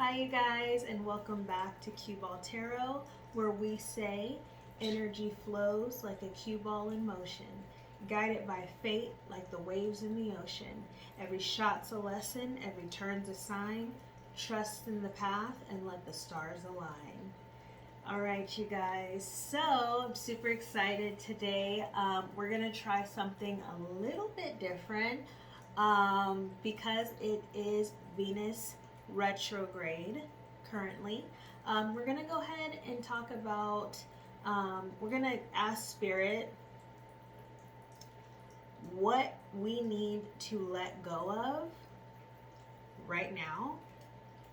Hi, you guys, and welcome back to Cue Ball Tarot, where we say energy flows like a cue ball in motion, guided by fate like the waves in the ocean. Every shot's a lesson, every turn's a sign. Trust in the path and let the stars align. All right, you guys. So I'm super excited today. We're gonna try something a little bit different because it is Venus retrograde currently. We're gonna go ahead and talk about. We're gonna ask Spirit what we need to let go of right now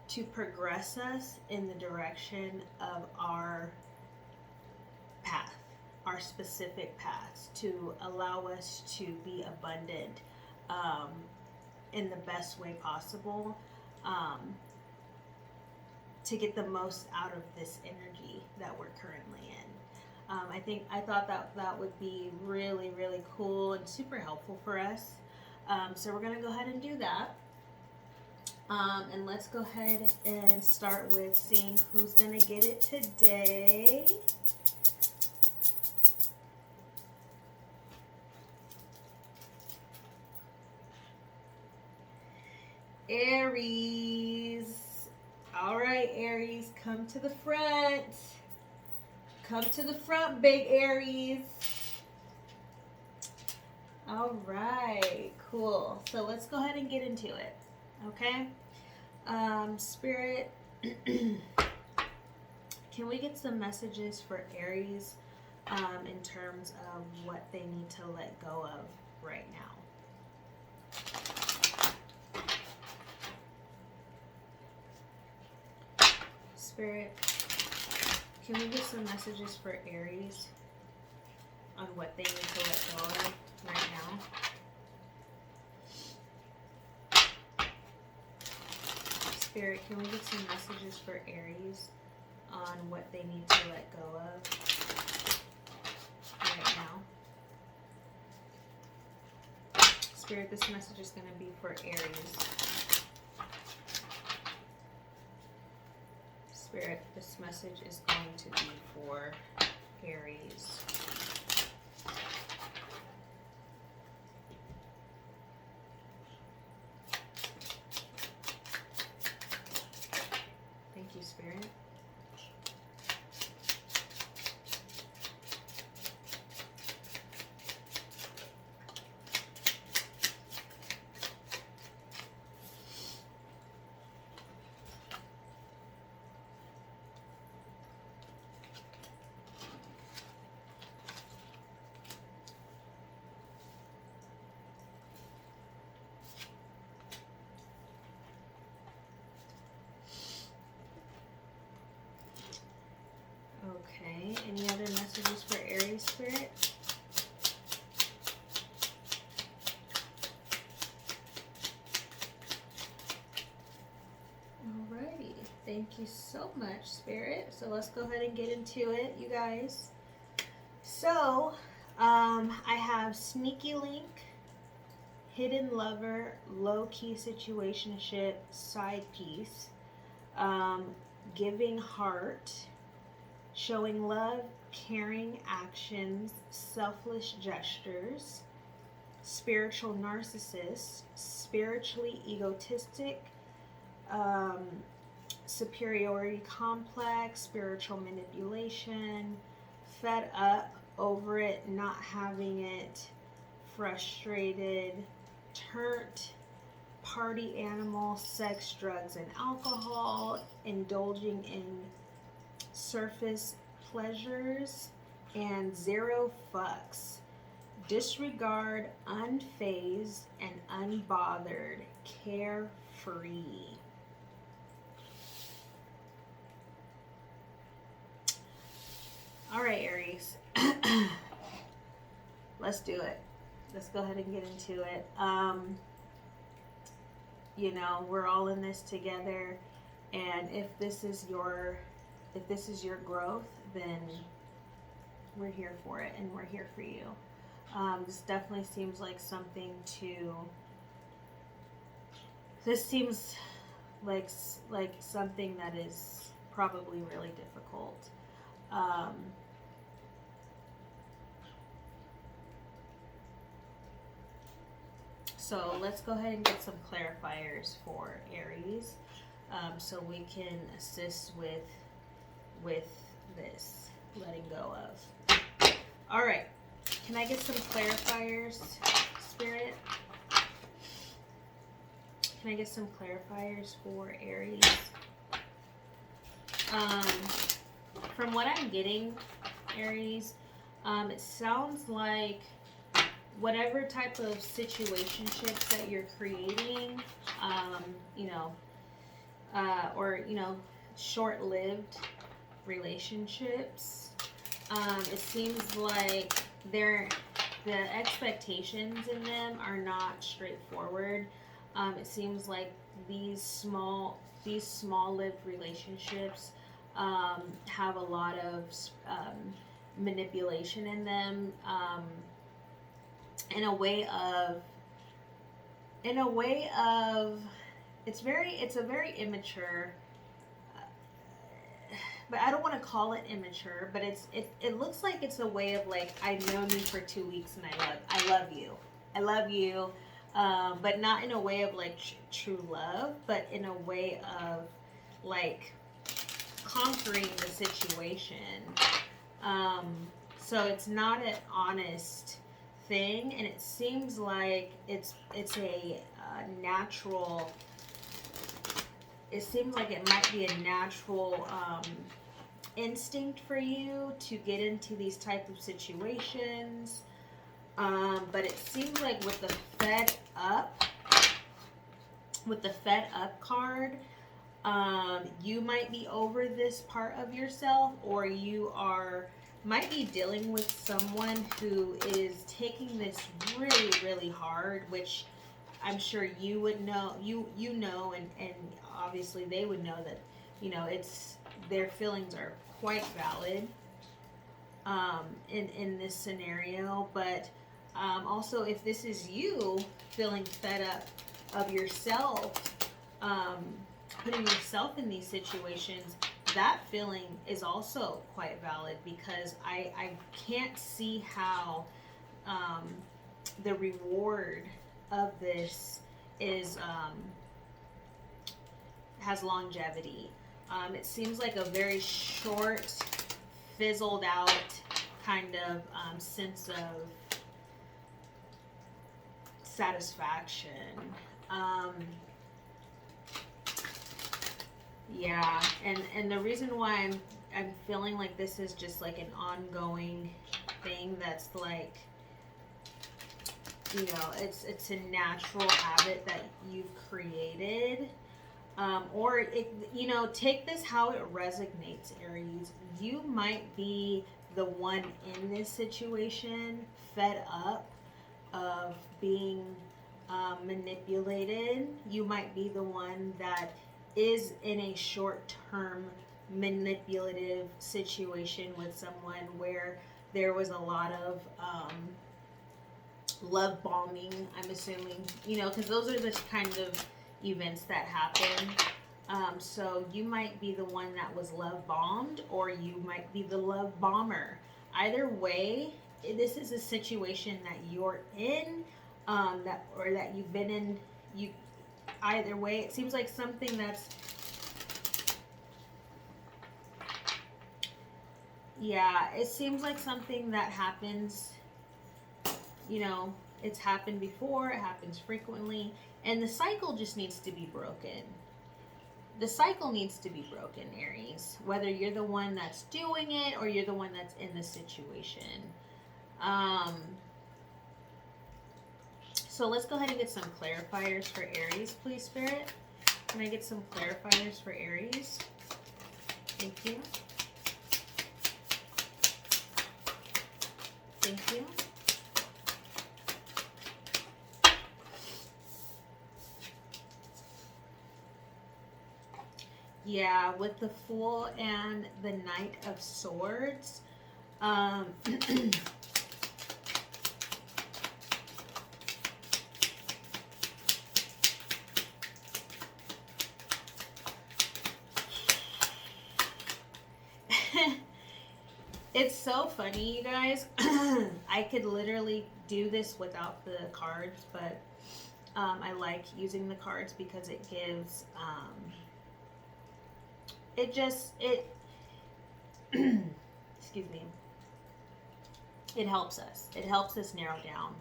to progress us in the direction of our path, our specific paths, to allow us to be abundant in the best way possible, to get the most out of this energy that we're currently in. I thought that would be really, really cool and super helpful for us. So we're going to go ahead and do that. And let's go ahead and start with seeing who's going to get it today. Aries. All right, Aries, come to the front. Come to the front, big Aries. All right, cool. So let's go ahead and get into it. Okay, Spirit, can we get some messages for Aries in terms of what they need to let go of right now? Spirit, can we get some messages for Aries on what they need to let go of right now? Spirit, can we get some messages for Aries on what they need to let go of right now? Spirit, this message is going to be for Aries. Spirit, this message is going to be for Aries. Thank you, Spirit. Okay, any other messages for Aries, Spirit? Alrighty, thank you so much, Spirit. So let's go ahead and get into it, you guys. So, I have Sneaky Link, Hidden Lover, Low-Key Situationship, Side Piece, Giving Heart, Showing Love, Caring Actions, Selfless Gestures, Spiritual Narcissist, Spiritually Egotistic, Superiority Complex, Spiritual Manipulation, Fed Up, Over It, Not Having It, Frustrated, Turnt, Party Animal, Sex, Drugs, and Alcohol, Indulging in Surface Pleasures, and Zero Fucks. Disregard, Unfazed, and Unbothered, Carefree. All right, Aries. Let's do it. Let's go ahead and get into it. You know, we're all in this together, and if this is your growth, then we're here for it, and we're here for you. This definitely seems like something to. This seems like something that is probably really difficult. Um, so let's go ahead and get some clarifiers for Aries, so we can assist with this letting go of. All right, can I get some clarifiers, Spirit? Can I get some clarifiers for Aries? From what I'm getting, Aries, it sounds like whatever type of situationships that you're creating, you know, or, you know, short-lived relationships, it seems like the expectations in them are not straightforward. It seems like these small-lived relationships have a lot of manipulation in them, in a way of it's a very immature, but I don't want to call it immature, but it looks like it's a way of like, I've known you for 2 weeks and I love you, but not in a way of like true love, but in a way of like conquering the situation. So it's not an honest thing, and it seems like it's a natural. It seems like it might be a natural instinct for you to get into these type of situations, but it seems like with the fed up card, you might be over this part of yourself, or you might be dealing with someone who is taking this really, really hard, which I'm sure you would know, you know, and obviously they would know that, you know, their feelings are quite valid in this scenario. But also, if this is you feeling fed up of yourself, putting yourself in these situations, that feeling is also quite valid, because I can't see how the reward of this has longevity. It seems like a very short, fizzled out kind of sense of satisfaction. Yeah, and the reason why I'm feeling like this is just like an ongoing thing that's like, you know, it's a natural habit that you've created, or it, you know, take this how it resonates, Aries. You might be the one in this situation fed up of being manipulated. You might be the one that is in a short-term manipulative situation with someone where there was a lot of love bombing, I'm assuming, you know, because those are the kind of events that happen. So you might be the one that was love bombed, or you might be the love bomber. Either way, this is a situation that you're in, that you've been in. Either way, it seems like something that's, yeah, it seems like something that happens, you know, it's happened before, it happens frequently, and the cycle just needs to be broken. The cycle needs to be broken, Aries, whether you're the one that's doing it or you're the one that's in the situation. So let's go ahead and get some clarifiers for Aries, please, Spirit. Can I get some clarifiers for Aries? Thank you. Thank you. Yeah, with the Fool and the Knight of Swords, It's so funny, you guys. I could literally do this without the cards, but I like using the cards because it gives, it just, it, excuse me, it helps us. It helps us narrow down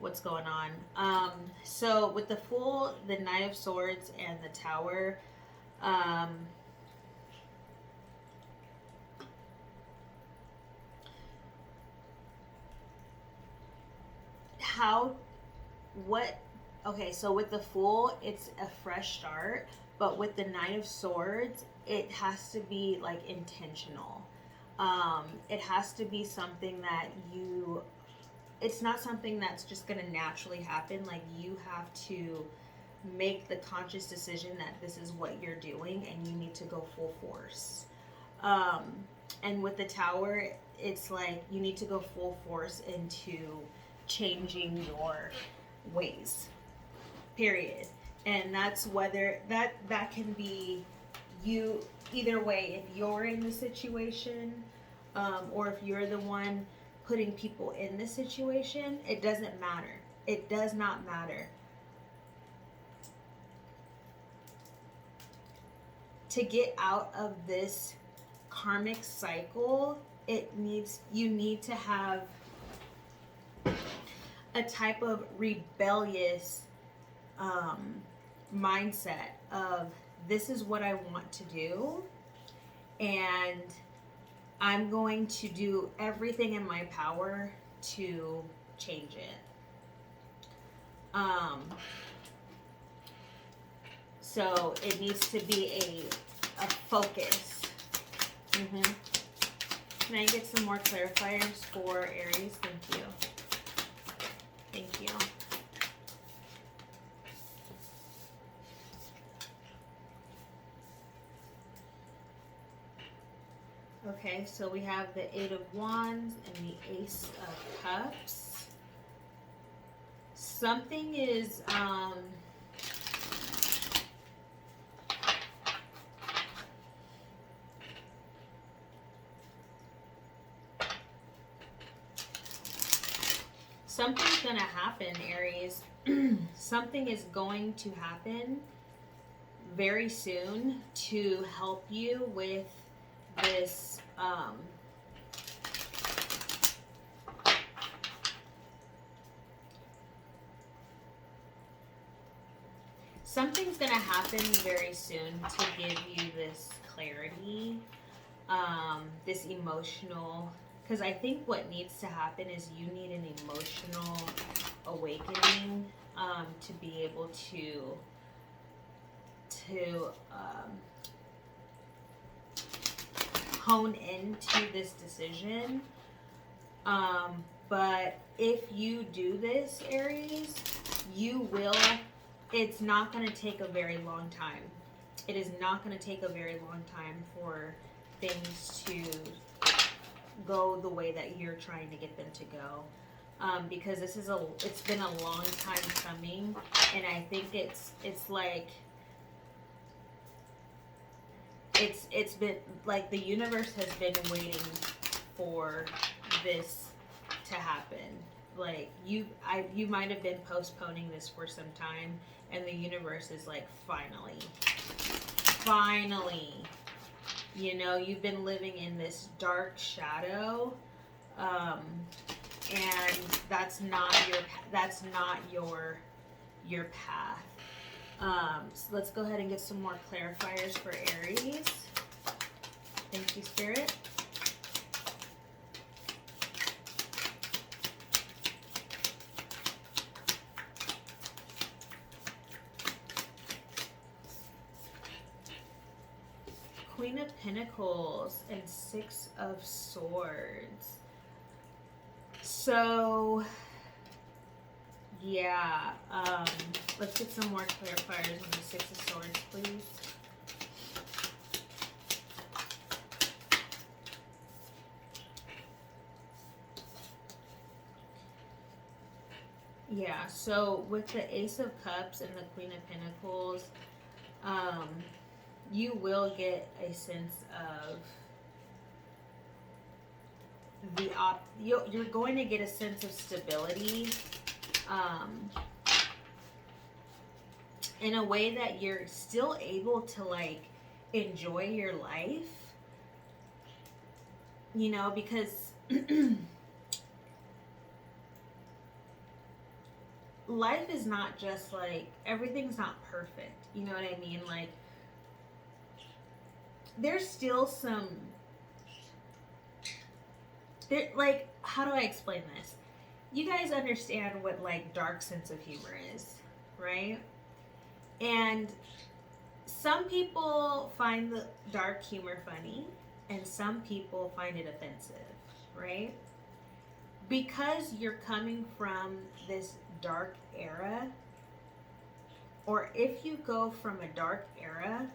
what's going on. So with the Fool, the Knight of Swords, and the Tower, um, how, what, okay, so with the Fool, it's a fresh start, but with the Knight of Swords, it has to be like intentional. It has to be something that you, it's not something that's just going to naturally happen. Like, you have to make the conscious decision that this is what you're doing and you need to go full force. Um, and with the Tower, it's like you need to go full force into changing your ways, period. And that's whether that can be you either way. If you're in the situation, or if you're the one putting people in the situation, it doesn't matter. It does not matter. To get out of this karmic cycle, you need to have a type of rebellious mindset of, this is what I want to do, and I'm going to do everything in my power to change it. So it needs to be a focus. Can I get some more clarifiers for Aries? Thank you. Thank you. Okay, so we have the Eight of Wands and the Ace of Cups. Something is, something's going to happen, Aries. Something is going to happen very soon to help you with this, something's going to happen very soon to give you this clarity, this emotional, because I think what needs to happen is you need an emotional awakening, to be able to hone into this decision. But if you do this, Aries, you will, it's not going to take a very long time. It is not going to take a very long time for things to go the way that you're trying to get them to go. Because this is it's been a long time coming, and I think it's like, it's been like the universe has been waiting for this to happen. Like, you might have been postponing this for some time, and the universe is like, finally, you know, you've been living in this dark shadow, and that's not your path. So let's go ahead and get some more clarifiers for Aries. Thank you, Spirit. Queen of Pentacles and Six of Swords. So, yeah, let's get some more clarifiers on the Six of Swords, please. Yeah, so with the Ace of Cups and the Queen of Pentacles, you will get a sense of you're going to get a sense of stability, um, in a way that you're still able to like enjoy your life, you know, because life is not just like, everything's not perfect, you know what I mean? Like, there's still some there, like, how do I explain this? You guys understand what like dark sense of humor is, right? And some people find the dark humor funny, and some people find it offensive, right? Because you're coming from this dark era, or if you go from a dark era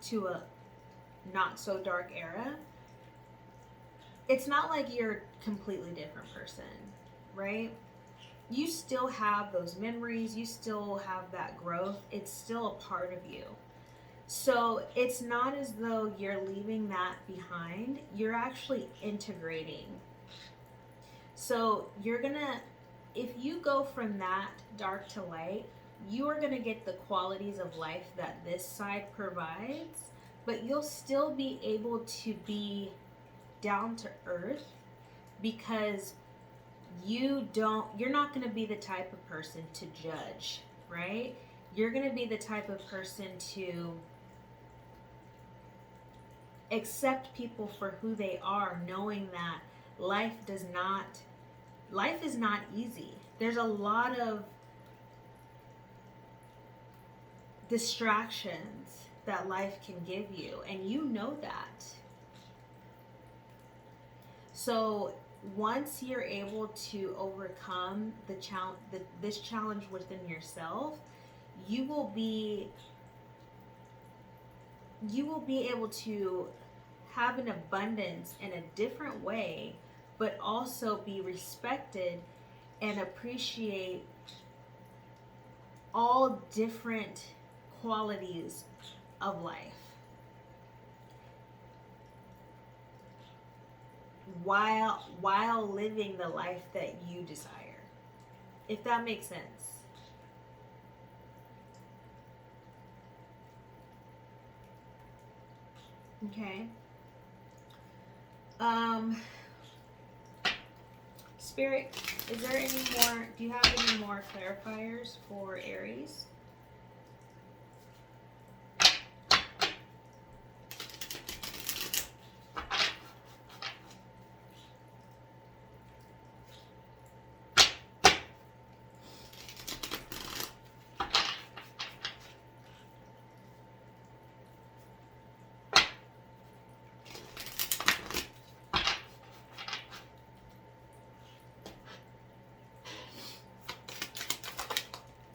to a not so dark era, it's not like you're a completely different person, right? You still have those memories, you still have that growth, it's still a part of you. So it's not as though you're leaving that behind, you're actually integrating. So you're gonna, if you go from that dark to light, you are gonna get the qualities of life that this side provides, but you'll still be able to be down to earth, because you're not going to be the type of person to judge, right? You're going to be the type of person to accept people for who they are, knowing that life is not easy. There's a lot of distractions that life can give you, and you know that. So once you're able to overcome this challenge within yourself, you will be able to have an abundance in a different way, but also be respected and appreciate all different qualities of life, while living the life that you desire. If that makes sense. Okay. Spirit, is there any more, do you have any more clarifiers for Aries?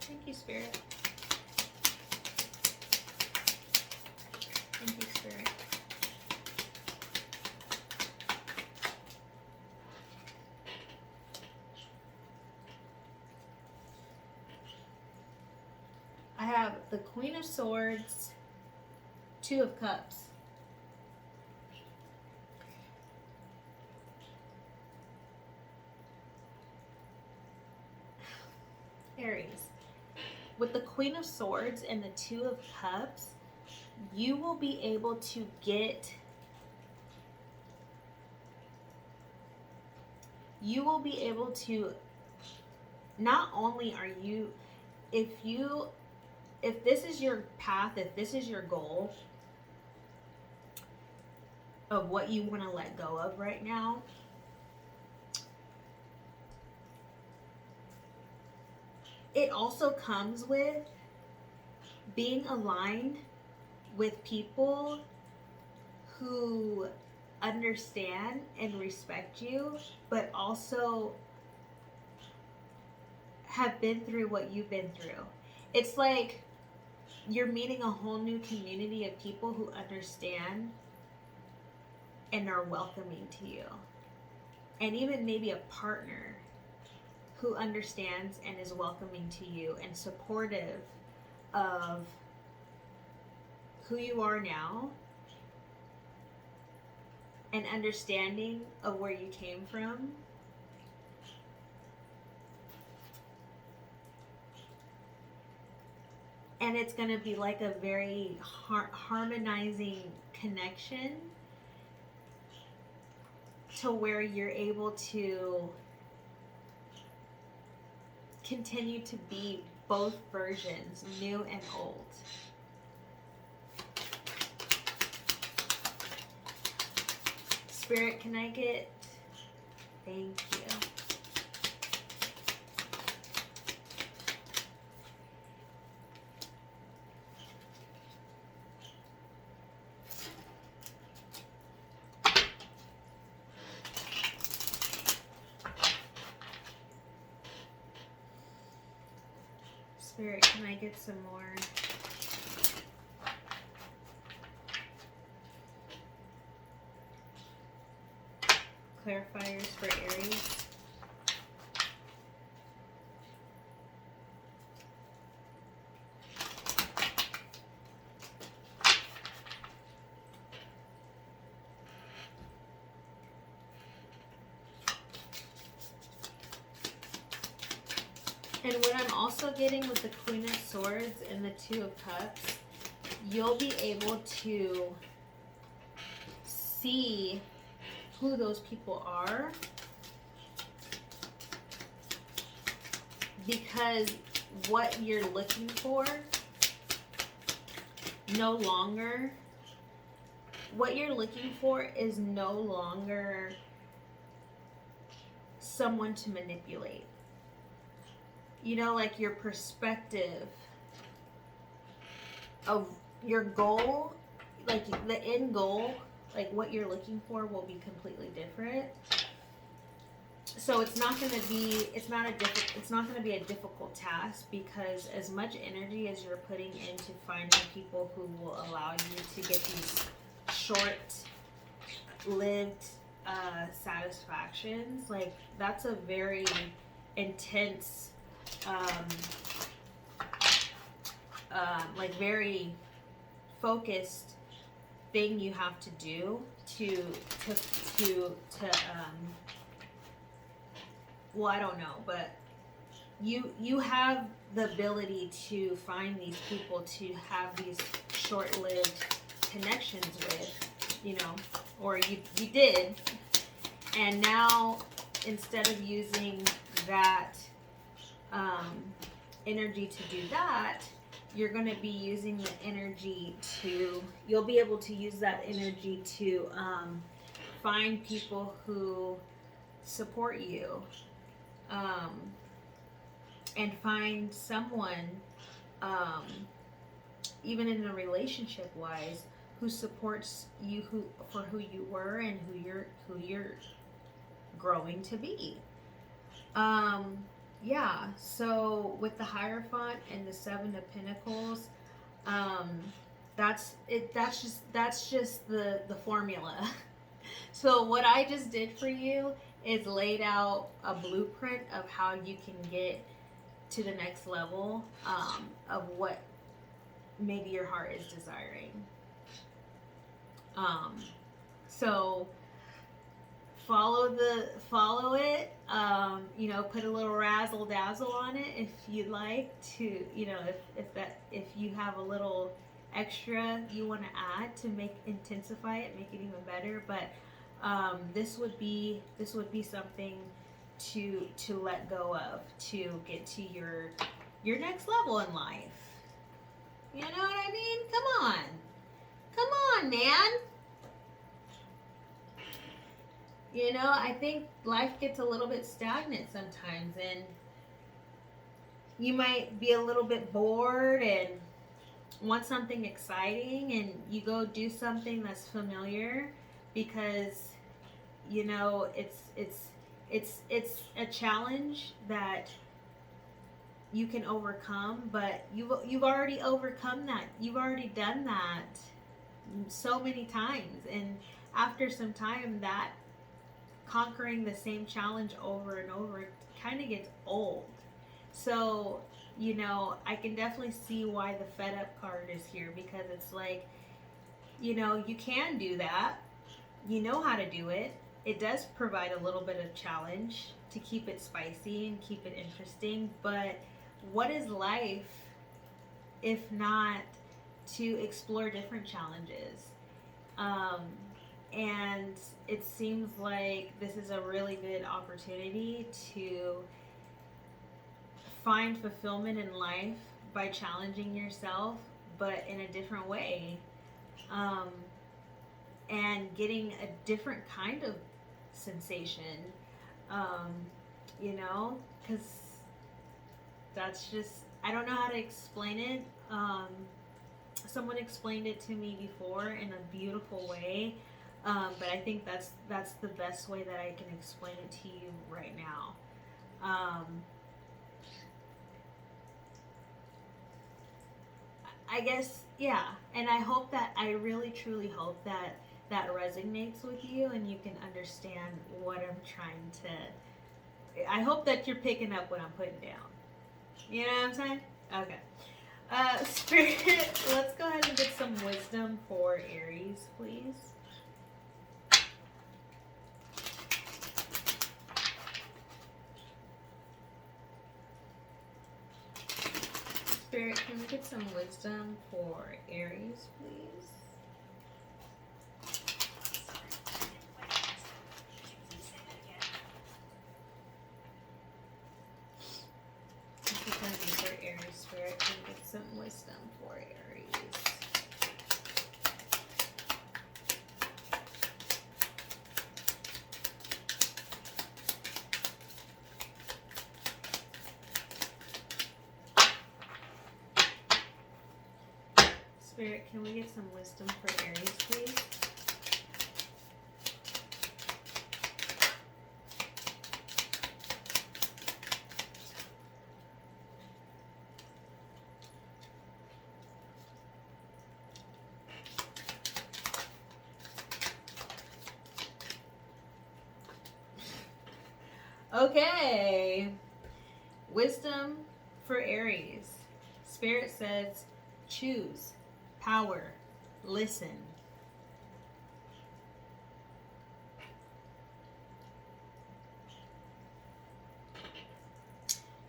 Thank you, Spirit. Thank you, Spirit. I have the Queen of Swords, Two of Cups. Aries. With the Queen of Swords and the Two of Cups, you will be able to get, not only are you, if this is your path, if this is your goal of what you want to let go of right now, it also comes with being aligned with people who understand and respect you, but also have been through what you've been through. It's like you're meeting a whole new community of people who understand and are welcoming to you. And even maybe a partner who understands and is welcoming to you and supportive of who you are now, and understanding of where you came from. And it's going to be like a very harmonizing connection to where you're able to continue to be both versions, new and old. Spirit, can I get... Thank you. Spirit, can I get some more? Clarifiers for Aries. And what I'm also getting with the Queen of Swords and the Two of Cups, you'll be able to see who those people are, because what you're looking for no longer, what you're looking for is no longer someone to manipulate. You know, like your perspective of your goal, like the end goal, like what you're looking for will be completely different. So it's not going to be, it's not going to be a difficult task, because as much energy as you're putting into finding people who will allow you to get these short-lived satisfactions, like that's a very intense, like very focused thing you have to do to well, I don't know, but you have the ability to find these people to have these short-lived connections with, you know, or you did, and now instead of using that energy to do that, you're going to be using the energy to, you'll be able to use that energy to find people who support you, and find someone, even in a relationship wise, who supports you for who you were and who you're growing to be. Yeah, so with the Hierophant and the Seven of Pentacles, that's just the formula. So what I just did for you is laid out a blueprint of how you can get to the next level, of what maybe your heart is desiring. So follow it, you know, put a little razzle dazzle on it if you'd like to, you know, if you have a little extra you want to add to intensify it, make it even better. But this would be something to let go of, to get to your next level in life. You know what I mean? Come on, man. You know, I think life gets a little bit stagnant sometimes, and you might be a little bit bored and want something exciting, and you go do something that's familiar because, you know, it's a challenge that you can overcome, but you've already overcome that. You've already done that so many times, and after some time, that conquering the same challenge over and over kind of gets old. So, you know, I can definitely see why the fed up card is here, because it's like, you know, you can do that, you know how to do it. It does provide a little bit of challenge to keep it spicy and keep it interesting, but what is life if not to explore different challenges? Um, and it seems like this is a really good opportunity to find fulfillment in life by challenging yourself, but in a different way. Um, and getting a different kind of sensation, um, you know, because that's just, I don't know how to explain it. Someone explained it to me before in a beautiful way, but I think that's the best way that I can explain it to you right now. Um, I guess, yeah, and I really truly hope that that resonates with you and you can understand what I'm trying to. I hope that you're picking up what I'm putting down. You know what I'm saying? Okay. Spirit, let's go ahead and get some wisdom for Aries, please. Spirit, can we get some wisdom for Aries, please? This is going to be for Aries. Spirit, can we get some wisdom for Aries? Spirit, can we get some wisdom for Aries, please? Okay. Wisdom for Aries. Spirit says, choose, power, listen.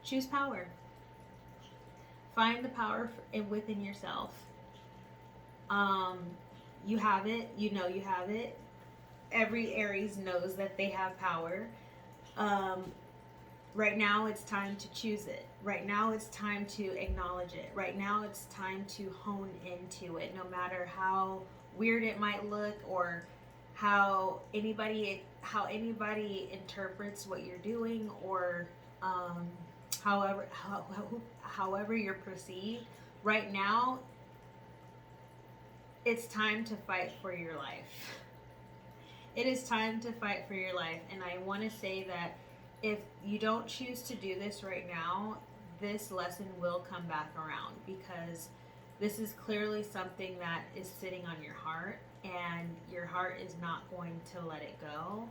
Choose power. Find the power within yourself. Um, you have it. You know you have it. Every Aries knows that they have power. Um, right now, it's time to choose it. Right now, it's time to acknowledge it. Right now, it's time to hone into it, no matter how weird it might look or how anybody interprets what you're doing, or um, however you're perceived. Right now, it's time to fight for your life. It is time to fight for your life. And I want to say that if you don't choose to do this right now, this lesson will come back around, because this is clearly something that is sitting on your heart, and your heart is not going to let it go.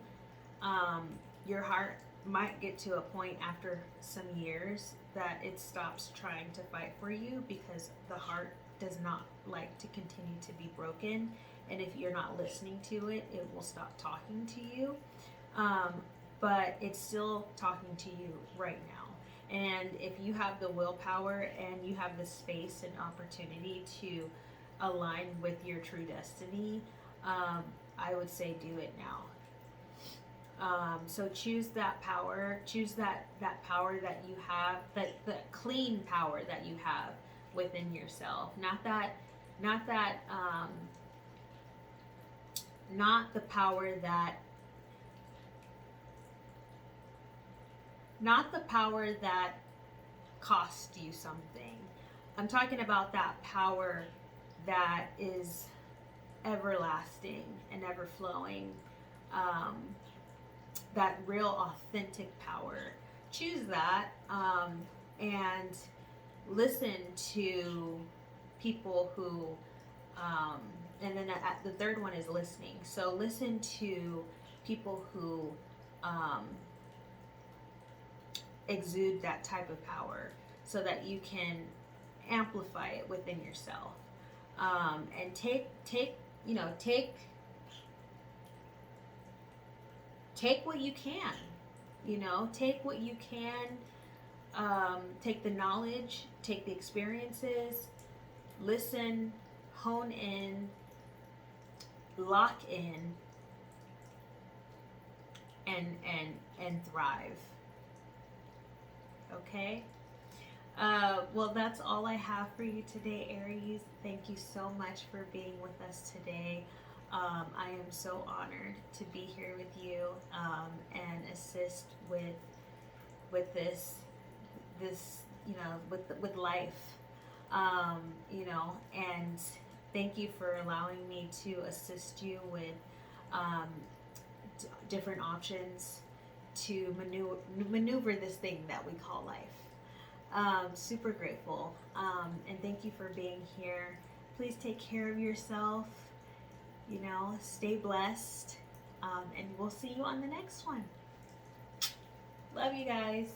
Your heart might get to a point after some years that it stops trying to fight for you, because the heart does not like to continue to be broken. And if you're not listening to it, it will stop talking to you. Um, but it's still talking to you right now. And if you have the willpower and you have the space and opportunity to align with your true destiny, I would say do it now. So choose that power. Choose that power that you have, that clean power that you have within yourself. Not the power that not the power that cost you something. I'm talking about that power that is everlasting and ever flowing. Um, that real authentic power. Choose that, and listen to people who, and then the third one is listening. So listen to people who um, exude that type of power, so that you can amplify it within yourself, and take take what you can. You know, take what you can. Take the knowledge, take the experiences, listen, hone in, lock in, and thrive. Okay. Well, that's all I have for you today, Aries. Thank you so much for being with us today. I am so honored to be here with you and assist with this with life, you know, and thank you for allowing me to assist you with um, different options to maneuver this thing that we call life. Super grateful. And thank you for being here. Please take care of yourself. You know, stay blessed. And we'll see you on the next one. Love you guys.